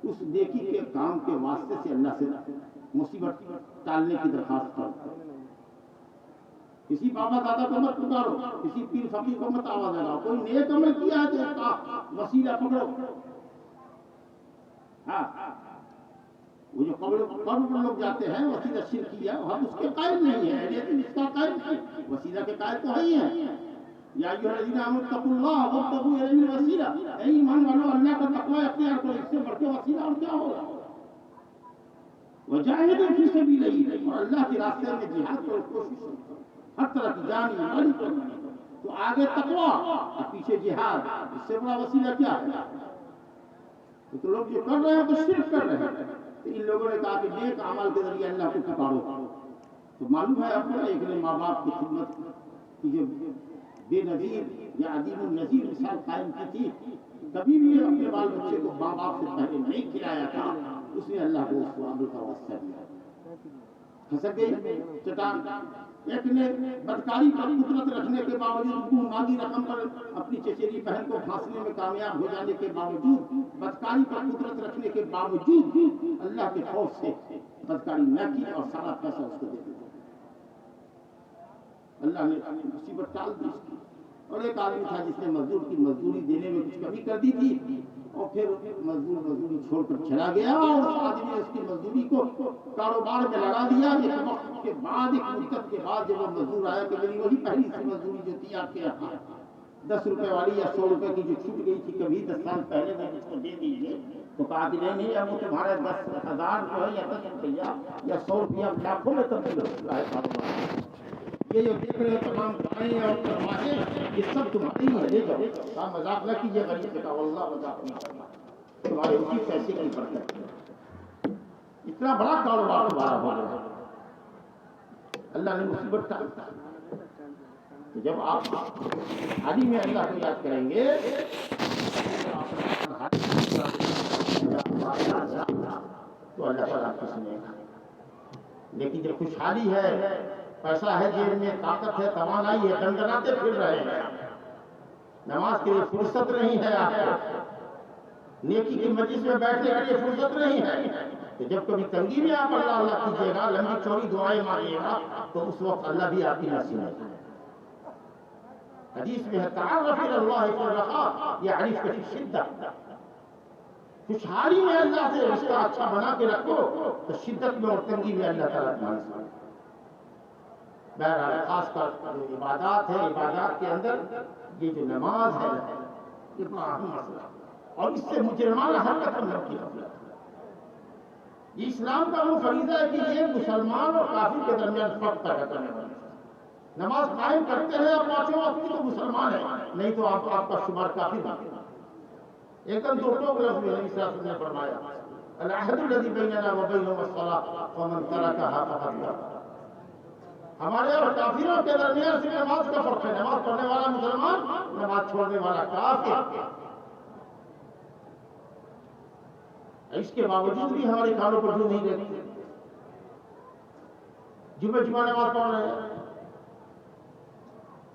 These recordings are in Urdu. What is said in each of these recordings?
اس نیکی کے کام کے واسطے سے اللہ سے مصیبت ٹالنے کی درخواست کرو. کسی بابا دادا کو مت پکارو، کسی پیر فقیر کو مت آواز لگاؤ، کوئی نیک عمل کیا ہے تو وسیلہ پکڑو. ہاں وہ جو قبر پر لوگ جاتے ہیں وسیلہ شرکیہ، ہم اس کے قائل نہیں ہیں، لیکن اس کا قائل نہیں، وسیلہ کے قائل تو ہی ہیں. یا ایھا الذین آمنوا اتقوا اللہ وابتغوا الیہ الوسیلہ، اے ایمان والو اللہ کا تقوی اختیار کرو، اس سے بڑھ کے وسیلہ اور کیا ہوگا. وجاہدوا فی سبیلہ، اور اللہ کے راستے میں جہاد کرو، کوشش کرو، ہر طرح کی جانی مالی کرو. تو آگے تقوی اور پیچھے جہاد، اس سے بڑا وسیلہ کیا ہے؟ تو لوگ جو کر رہے ہیں تو شرک کر رہے ہیں. تو ان لوگوں نے کہا کہ نیک عمل کے ذریعے اللہ کو پکارو. تو معلوم ہے آپ کو ایک نے ماں باپ کی خدمت کی جو بے نظیر یا عظیم النظیر مثال قائم کی تھی، کبھی بھی اپنے بال بچے کو ماں باپ سے پہلے نہیں کھلایا تھا، اس نے اللہ کو اس عمل کا واسطہ دیا. کھسک گئی چٹان. ایک نے بدکاری پر قدرت رکھنے کے باوجود مادی رقم پر اپنی چچیری بہن کو پھانسنے میں کامیاب ہو جانے کے باوجود، بدکاری پر قدرت رکھنے کے باوجود اللہ کے خوف سے بدکاری نہ کی اور سارا پیسہ اس کو دے دیا. اللہ نے مصیبت ٹال دی اس کی. اور ایک آدمی تھا جس نے مزدور کی مزدوری دینے میں کچھ کمی کر دی تھی، اور پھر مزدوری چھوڑ کر چلا گیا، اور اس آدمی نے اس کی مزدوری کو کاروبار میں لگا دیا. ایک وقت کے بعد، ایک مدت کے بعد جب وہ مزدور آیا کہ میری وہی پہلی سی مزدوری جو تھی آپ کے یہاں 10 روپے والی یا 100 روپے کی جو چھوٹ گئی تھی کبھی 10 سال پہلے، میں اس کو دے دیجیے. تو کہا کہ نہیں، اب وہ تمہارے 10,000 جو ہے یا 10 روپیہ یا 100 روپیہ لاکھوں میں تبدیل ہو چکا ہے کاروبار. یہ جو دیکھ رہے ہو تمام دعائیں اور ترواہیں، یہ سب تمہاری ہی ہے، لے جاؤ. کہا مذاق نہ کیجیے غریب سے، کہا واللہ مذاق نہیں کرنا، تمہارے اسی پیسے کی برکت ہے. اتنا بڑا کاروبار تمہارا ہو گیا. اللہ نے مصیبت ٹال دی. تو جب آپ حالی میں اللہ کو یاد کریں گے تو اللہ تعالیٰ آپ کو سنے گا. لیکن جب خوشحالی ہے، پیسہ ہے جیب میں، طاقت ہے، توانائی ہے، دندناتے پھر رہے ہیں، نماز کے لیے فرصت نہیں ہے آپ کو، نیکی کی مجلس میں بیٹھنے کے لیے فرصت نہیں ہے، تو جب کبھی تنگی میں آپ اللہ اللہ کیجیے گا، لمبی چوڑی دعائیں مانگیے گا، تو اس وقت اللہ بھی آپ کی نہ سنے گا. حدیث میں ہے تعارف الی اللہ فی الرخاء یعرفک فی الشدہ. خوشحالی میں اللہ سے رشتہ اچھا بنا کے رکھو تو شدت میں اور تنگی میں اللہ تعالیٰ تمہاری سنے. بہرحال خاص کر جو عبادات ہے، عبادات کے اندر یہ جو نماز ہے یہ بڑا اہم مسئلہ، اور اس سے مجرمانہ حرکت ہم لوگ کی غفلت. یہ اسلام کا وہ فریضہ ہے کہ یہ مسلمان اور کافر کے درمیان فرق پیدا کرنے والی نماز قائم کرتے ہیں اور پانچوں وقت تو مسلمان ہے، نہیں تو آپ کا شمار کافر ہے. ایک دم دو ٹوک لفظ میں نبی صلی اللہ علیہ وسلم نے فرمایا العہد الذی بیننا وبینہم الصلاۃ فمن ترکھا فقد کفر. ہمارے اور کافروں کے درمیان صرف نماز کا فرق ہے، نماز پڑھنے والا مسلمان، نماز چھوڑنے والا کافر. اس کے باوجود بھی ہمارے کانوں پر جو نہیں رہتی، جمعہ نماز پڑھ رہے ہیں،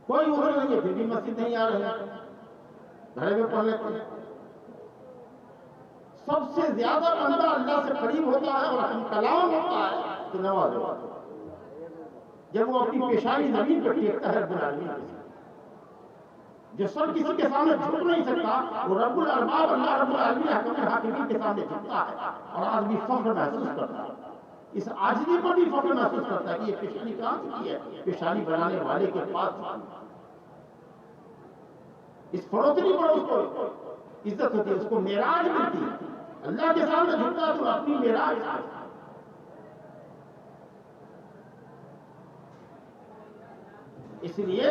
کوئی عذر نہیں ہے، پھر بھی مسجد نہیں آ رہے ہیں، گھر میں پڑھ لیتے ہیں. سب سے زیادہ بندہ اللہ سے قریب ہوتا ہے اور ہم کلام ہوتا ہے تو نماز ہوتا ہے. جب وہ اپنی پیشانی زمین پر ٹیکتا ہے رب العالمین کے ساتھ، جو سر کسی کے سامنے جھک نہیں سکتا، وہ رب الارباب اللہ رب العالمین حکم حاکمین کے سامنے جھکتا ہے اور آدمی فخر محسوس کرتا ہے. اس عاجزی پر بھی فخر محسوس کرتا ہے کہ یہ پیشانی کہاں سے کی ہے، پیشانی بنانے والے کے پاس. اس فروتنی پر اس کو عزت ہوتی ہے، اس کو معراج ملتی ہے. اللہ کے سامنے جھکتا ہے تو اپنی معراج. اس لیے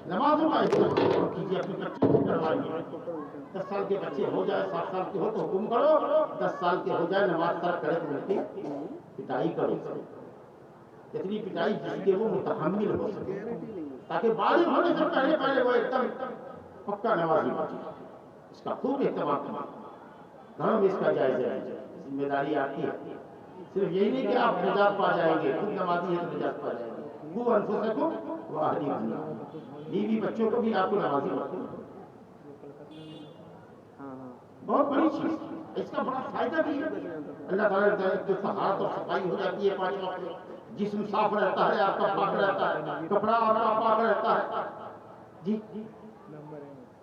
نمازوں کا اہتمام کیجیے، اپنے بچوں کو کروائیے. 10 سال کے بچے ہو جائے، 7 سال کے ہو تو حکم کرو، 10 سال کے ہو جائے نماز ترک کرے تو ان کی پٹائی کرو. اتنی پٹائی جس کے وہ متحمل ہو سکے، تاکہ بالغ ہونے سے پہلے پہلے وہ ایک دم پکا نمازی بچے. اس کا خوب اہتمام کرنا. گھروں میں اس کا جائزہ ہے، ذمہ داری آپ کی ہے. صرف یہی نہیں کہ آپ نجات پا جائیں گے، خود نمازی ہے تو نجات پا جائیں گے. قوا انفسکم واہلیکم نارا. بیوی بچوں کو بھی آپ کو نمازی رکھو. بہت بڑی چیز. اس کا بڑا فائدہ بھی ہے۔ اللہ تعالیٰ نے جو طہارت اور صفائی ہو جاتی ہے 5 وقت میں، جسم صاف رہتا ہے، آپ کا پاک رہتا ہے، کپڑا آپ کا پاک رہتا ہے جی،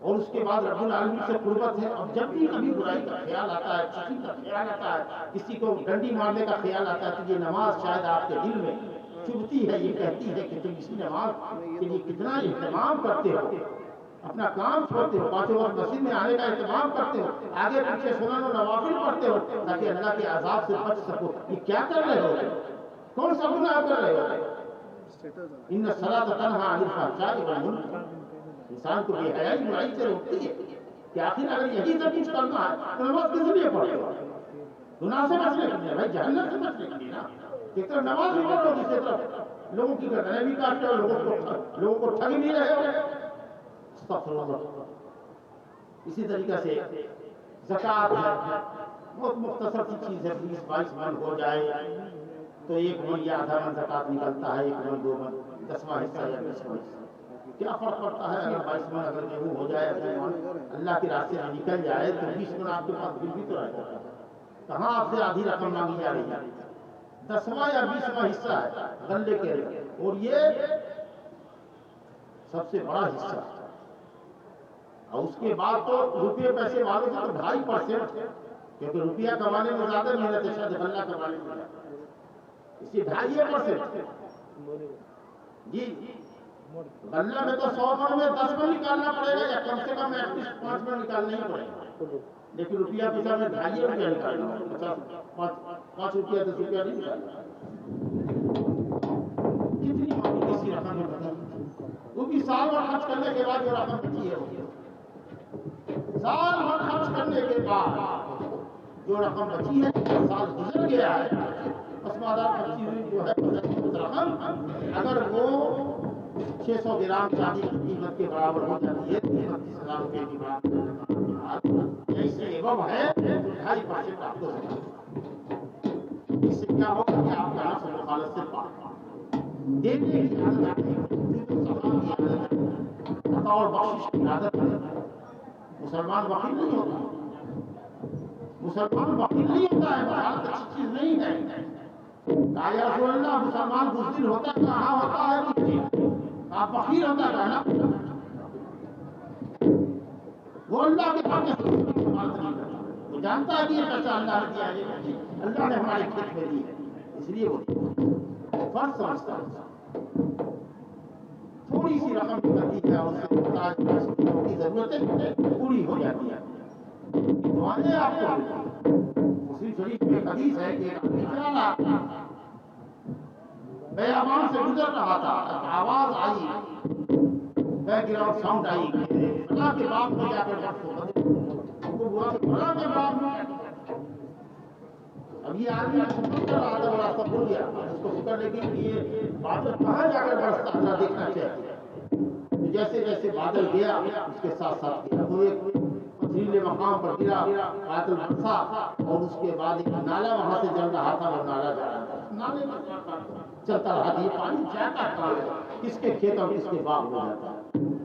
اور اس کے بعد رب العالمین سے قربت ہے۔ اور جب بھی کبھی برائی کا خیال آتا ہے، کسی کا خیال آتا ہے، کسی کو ڈنڈی مارنے کا خیال آتا ہے، تو یہ نماز شاید آپ کے دل میں چبھتی ہے، یہ کہتی ہے کہ تم اسی نماز کے لیے کتنا اہتمام کرتے ہو، اپنا کام چھوڑتے ہو، 5 وقت مسجد میں آنے کا اہتمام کرتے ہو، آگے پیچھے سنن و نوافل پڑھتے ہو تاکہ اللہ کے عذاب سے بچ سکو۔ یہ کیا کر رہے ہو؟ کون سا گناہ کر رہے ہو؟ ان الصلاۃ تنہی عن الفحشاء والمنکر، انسان کو بے حیائی برائی سے روکتی ہے کہ آخر اگر یہی سب کچھ کرنا ہے تو نماز کس لیے پڑھتے ہو؟ گناہ سے بچنے کے لیے، بھائی جہنم سے بچنے کے لیے نا۔ ایک طرف نماز بھی پڑھ رہے ہو، دوسری طرف لوگوں کی گردنیں بھی کاٹتے ہو، لوگوں کو ٹھگ بھی رہے ہو۔ استغفر اللہ۔ اسی طریقے سے زکوٰۃ ہے، بہت مختصر سی چیز ہے، 20-22 من ہو جائے تو 1 من یا آدھا من زکوٰۃ نکلتا ہے، 1 من 2 من 10واں حصہ یا 20واں حصہ، کیا فرق پڑتا ہے؟ اگر 22 من اگر گیہوں ہو جائے، اللہ کے راستے میں نکل جائے تو 20 من آپ کے پاس پھر بھی تو رہتا ہے، کہاں آپ سے آدھی رقم مانگی جا رہی ہے؟ 10واں یا 20واں حصہ ہے غلے کے لیے، اور یہ سب سے بڑا حصہ ہے۔ اور اس کے بعد تو روپے پیسے والوں سے تو 2.5%، کیونکہ روپیہ کمانے میں زیادہ محنت ہے، شاید غلہ کمانے میں زیادہ، اسی 2.5% جی۔ غلہ میں تو 100 من میں 10 من نکالنا پڑے گا، یا کم سے کم 5 من نکالنا ہی پڑے گا، لیکن روپیہ پیسہ میں 2.5 روپیہ نکالنا ہے، 5 روپیہ 10 روپیہ نہیں نکالنا۔ کتنی مانی کسی رقم میں بتا، وہ بھی سال بھر خرچ کرنے کے بعد جو رقم بچی ہے، سال بھر خرچ کرنے کے بعد جو رقم بچی ہے، سال گزر گیا ہے، اس مادار بچی ہوئی جو ہے رقم، اگر وہ 600 گرام چاندی کی قیمت کے برابر ہو جاتی ہے، 33,000 روپے کی برابر، ایسے ایوب ہے 2.5% آپ کو سکتا۔ اس سے کیا ہوگا کہ آپ کا نفس مخالف سے پاک، دینے کی عادت ہے، صفا کی عادت ہے، عطا اور بخشش کی عادت ہے۔ مسلمان بخیل نہیں ہوتا، مسلمان بخیل نہیں ہوتا ہے، بخیل اچھی چیز نہیں ہے۔ کہا یا رسول اللہ مسلمان بزدل ہوتا ہے، کہاں ہوتا ہے کچھ نہیں، آپ بخیل ہوتا ہے نا، وہ اللہ کے حق میں وہ جانتا ہے کہ یہ پیسہ اللہ نے دیا ہے، اللہ نے ہمارے کھیت میں دی ہے، اس لیے وہ فرض سمجھتا ہے۔ تھوڑی سی رقم نکلتی ہے اور اس سے محتاج کی ضرورتیں پوری ہو جاتی ہے، دعائیں آپ کو ملتی ہیں۔ مسلم شریف میں حدیث ہے کہ ایک آدمی چلا رہا تھا، بیابان سے گزر رہا تھا، آواز آئی، بیک گراؤنڈ ساؤنڈ آئی، فلاں کے باغ میں جا کر وہ بوا کہ فلاں کے باغ میں، اب یہ آدمی خود کر رہا تھا، راستہ بھول گیا، اس کو فکر لگی کہ یہ بادل کہاں جا کر برستا اللہ دیکھنا چاہیے۔ جیسے جیسے بادل گیا اس کے ساتھ ساتھ گیا، وہ ایک پتھریلے مقام پر گرا، بادل برسا، اور اس کے بعد ایک نالا وہاں سے جل رہا تھا، وہ نالا جا رہا تھا، نالے میں چلتا رہا، یہ پانی جاتا کہاں ہے، کس کے کھیت اور کس کے باغ میں جاتا ہے،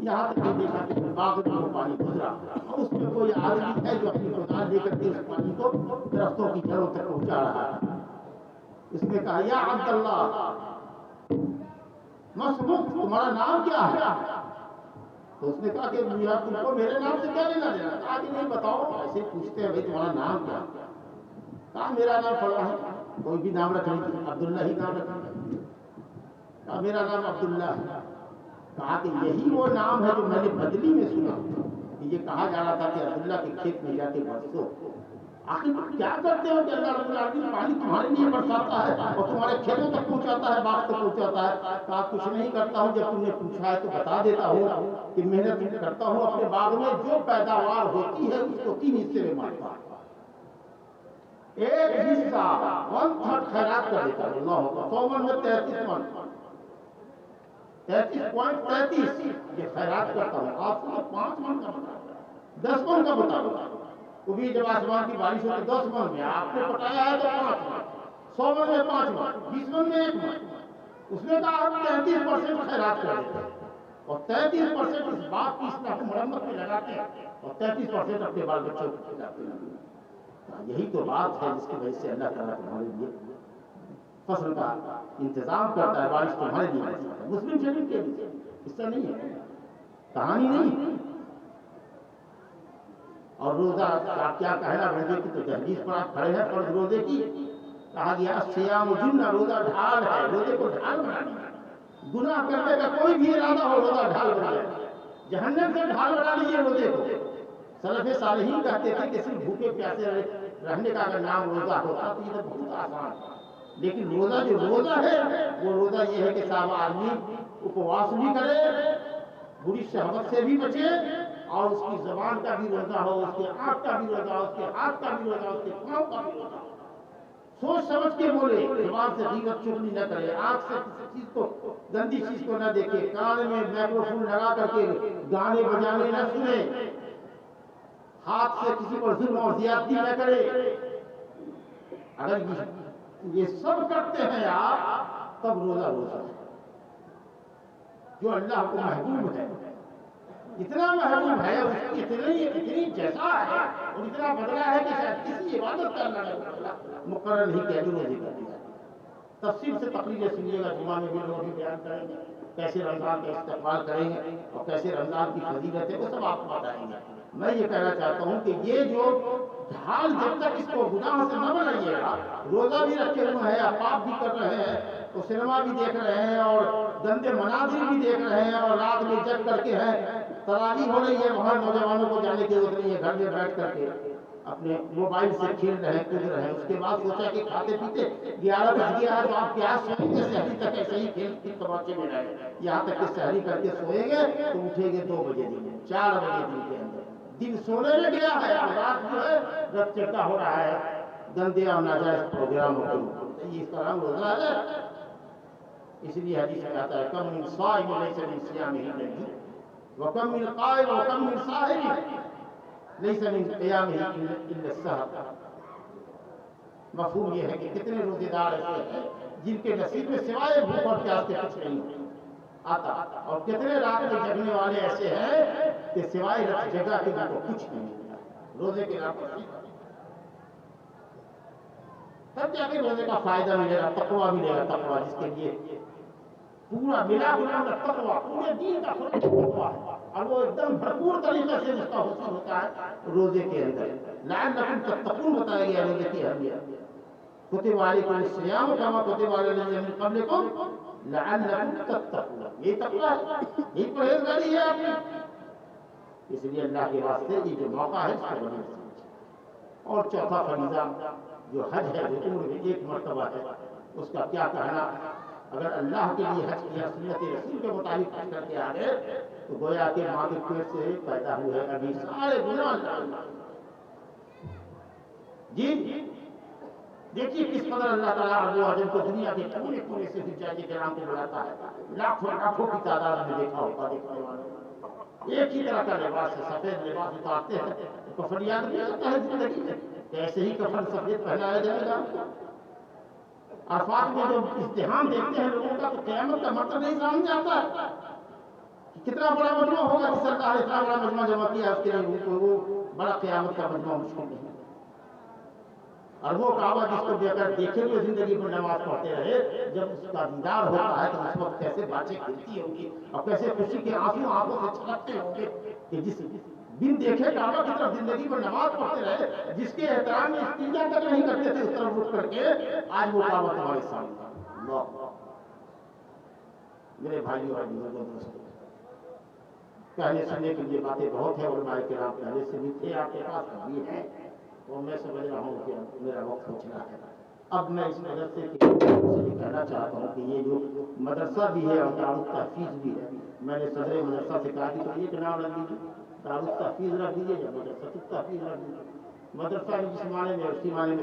یہاں تک کہ دیکھا کہ باغ میں وہ پانی گزرا، اور اس میں کوئی آدمی ہے جو اپنی کوদাل لے کر کے اس پانی کو درختوں کی جڑوں تک پہنچا رہا ہے۔ اس نے کہا یا عبداللہ مسموک، تمہارا نام کیا ہے؟ تو اس نے کہا کہ تم کو میرے نام سے کیا لینا دینا؟ کہا کہ نہیں بتاؤ، ایسے پوچھتے ہیں بھائی تمہارا نام کیا؟ کہا میرا نام فلاں ہے، کوئی بھی نام رکھ لیجیے، عبداللہ ہی نام رکھ لیجیے۔ کہا میرا نام عبداللہ ہے۔ کہا کہ یہی وہ نام ہے جو میں نے بدلی میں سنا کہ یہ کہا جا رہا تھا کہ عبداللہ کے کھیت میں جا کے برسو۔ آخر تم کیا کرتے ہو کہ اللہ رب العالمین پانی تمہارے لیے برساتا ہے اور تمہارے کھیتوں تک پہنچاتا ہے، باغ تک پہنچاتا ہے؟ کہا کچھ نہیں کرتا ہوں، جب تم نے پوچھا ہے تو بتا دیتا ہوں کہ محنت کرتا ہوں اپنے باغ میں، جو پیداوار ہوتی ہے اس کو 3 حصے میں بانٹتا ہوں، ایک حصہ 1/3 خیرات کر دیتا ہوں، اللہ ہوگا 100 من میں 33 من، 33.33 یہ خیرات کرتا ہوں۔ آپ کو 5 من کا بتا، 10 من کا بتا دو، وہ بھی جب آسمان کی بارش ہوتی 10 من میں، آپ نے پٹایا ہے تو 5 من، 100 من میں 5 من، 20 من میں 1 من۔ اس نے کہا ہم 33% خیرات کر دیتے ہیں، اور 33% اس باغ کی اصلاح و مرمت میں لگاتے ہیں، اور 33% اپنے بال بچوں کو کھلاتے ہیں۔ یہی تو بات ہے جس کی وجہ سے اللہ تعالیٰ تمہارے لیے فصل کا انتظام کرتا ہے، بارش تمہارے لیے ہوتا ہے، مسلم شریف کے لیے، اس طرح نہیں ہے، کہانی نہیں۔ اور روزہ کا کیا کہنا، روزے کی تو تحدیث پر آپ کھڑے ہیں، فرض روزے کی کہا گیا الصیام جنہ، روزہ ڈھال ہے، روزے کو ڈھال بنا دیا۔ گناہ کرنے کا کوئی بھی ارادہ ہو، روزہ ڈھال بنا دیا، جہنم سے ڈھال بنا لیجیے روزے کو۔ سلف صالحین کہتے تھے کہ صرف بھوکے پیاسے رہنے کا اگر نام روزہ ہوتا تو یہ تو بہت آسان ہے، لیکن روزہ جو روزہ ہے وہ روزہ یہ ہے کہ صاحب آدمی اپواس بھی کرے، بری شہوت سے بھی بچے، اور اس کی زبان کا بھی روزہ ہو، اس کے آنکھ کا بھی روزہ ہو، اس کے ہاتھ کا بھی روزہ ہو، اس کے پاؤں کا بھی روزہ ہو، سوچ سمجھ کے بولے، زبان سے غیبت چغلی نہ کرے، آنکھ سے کسی چیز کو گندی چیز کو نہ دیکھے، کان میں مائکروفون لگا کر کے گانے بجانے نہ سنے، ہاتھ سے کسی پر ظلم اور زیادتی نہ کرے۔ اگر یہ سب کرتے ہیں آپ تب روزہ روزہ ہے، جو اللہ کو محبوب ہے، اتنا محبوب ہے، اس کی اتنی جزا ہے اور اتنا بدلہ ہے کہ شاید کسی عبادت کا اللہ مقرر نہیں کیا جو روزے کر دیا۔ تفصیل سے تقریریں سنیے گا، جمعہ میں بھی لوگ بیان کریں گے، کیسے رمضان کا استقبال کریں گے اور کیسے رمضان کی فضیلت ہے وہ سب آپ کو بتائیں گے۔ میں یہ کہنا چاہتا ہوں کہ یہ جو ڈھال جب تک اس کو گناہ سے نہ بنائیے گا، روزہ بھی رکھے ہوئے ہیں، پاپ بھی کر رہے ہیں، تو سنیما بھی دیکھ رہے ہیں اور گندے مناظر بھی دیکھ رہے ہیں، اور رات میں جگ کر کے ہیں، تراویح ہو رہی ہے، وہاں نوجوانوں کو جانے کی ضرورت نہیں ہے، گھر میں بیٹھ کر کے اپنے موبائل سے کھیل رہے ہیں، کود رہے ہیں، اس کے بعد سوچا کہ کھاتے پیتے 11 بج گیا ہے تو آپ کیا سوئیں گے، سحری تک ایسے ہی کھیل کود تماشے میں رہے، یہاں تک کہ سحری کر کے سوئیں گے تو اٹھیں گے 2 بجے دن، 4 بجے دن کے اندر، دن سونے میں گیا ہے، رات جو ہے رت چٹا ہو رہا ہے گندے اور ناجائز پروگراموں کے، یہ اس طرح روزہ ہے۔ اس لیے حدیث میں آتا ہے کم من صائم لیس من صیامہ الجوع وکم من قائم وکم من ساہر لیس من قیامہ الا السحر۔ مفہوم یہ ہے کہ کتنے روزے دار ایسے ہیں جن کے نصیب میں سوائے بھوک اور پیاس کے کچھ نہیں آتا، اور کتنے رات میں جگنے والے ایسے ہیں کہ سوائے جگہ کے ان کو کچھ نہیں ملتا، روزے کے نام پر تب جا کے روزے کا فائدہ ملے گا، تقویٰ ملے گا، تقویٰ جس کے لیے پورا ملا پورا تقویٰ، پورے دین کا تقویٰ ہے، اور وہ ایک دم بھرپور طریقے سے اس کا حصول ہوتا ہے روزے کے اندر۔ لعلکم تتقون بتایا گیا روزے کی اہمیت، کتب علیکم الصیام کما کتب علی الذین من قبلکم لعلکم تتقون، یہ تقویٰ ہے، یہ پرہیزگاری ہے آپ کی۔ اس لیے اللہ کے واسطے یہ جو موقع ہے اس کو بڑی سمجھیں۔ اور چوتھا فریضہ جو حج ہے، جو عمر میں 1 مرتبہ ہے، اس کا کیا کہنا؟ اگر اللہ کے لیے حج کیا، سنت رسول کے مطابق حج کر کے آ گئے تو گویا کہ ماں کے پیٹ سے پیدا ہوئے ابھی سارے گناہ اللہ۔ جی دیکھیے کس قدر اللہ تعالیٰ ارض و عجم کو دنیا کے کونے کونے سے حجاج کرام کو بلاتا ہے، لاکھوں لاکھوں کی تعداد میں دیکھا ہوگا دیکھنے والے، ایک ہی طرح کا لباس ہے، سفید لباس اتارتے ہیں، کفن یاد نہیں آتا ہے زندگی میں، ایسے ہی کفن سفید پہنایا جائے گا۔ عرفات میں جو ازدحام دیکھتے ہیں لوگوں کا تو قیامت کا مطلب نہیں سامنے آتا ہے، کتنا بڑا مجمع ہوگا جس سرکار اتنا بڑا مجمع جمع کیا اس کے لیے وہ بڑا قیامت کا مجمع مشکل نہیں، اور وہ کعبہ جس کو دیکھ کر دیکھے ہوئے زندگی میں نماز پڑھتے رہے، جب اس کا دیدار ہوتا ہے تو اس وقت کیسے باتیں کھلتی ہوں گی اور کیسے خوشی کے آنسو آنکھوں سے چھلکتے ہوں گے کہ جس بن دیکھے کعبہ کی طرف زندگی میں نماز پڑھتے رہے، جس کے احترام میں استنجا تک نہیں کرتے تھے اس طرف رخ کر کے، آج وہ کعبہ تمہارے سامنے۔ اللہ میرے بھائیوں اور بزرگوں دوستوں، کہنے سننے کے لیے باتیں بہت ہیں، علماء کرام پہلے سے بھی تھے، آپ کے پاس ابھی ہیں، تو میں سمجھ رہا ہوں کہ میرا وقت ہو چلا ہے۔ اب میں اس مدرسے کے سے بھی کہنا چاہتا ہوں کہ یہ جو مدرسہ بھی ہے اور دارالتحفیظ بھی ہے، میں نے صدر مدرسہ سے کہا کہ یہ نام رکھ دیجیے، دارالتحفیظ رکھ دیجیے یا مدرسہ التحفیظ رکھ دیجیے، مدرسہ جس معنی میں اسی معنی میں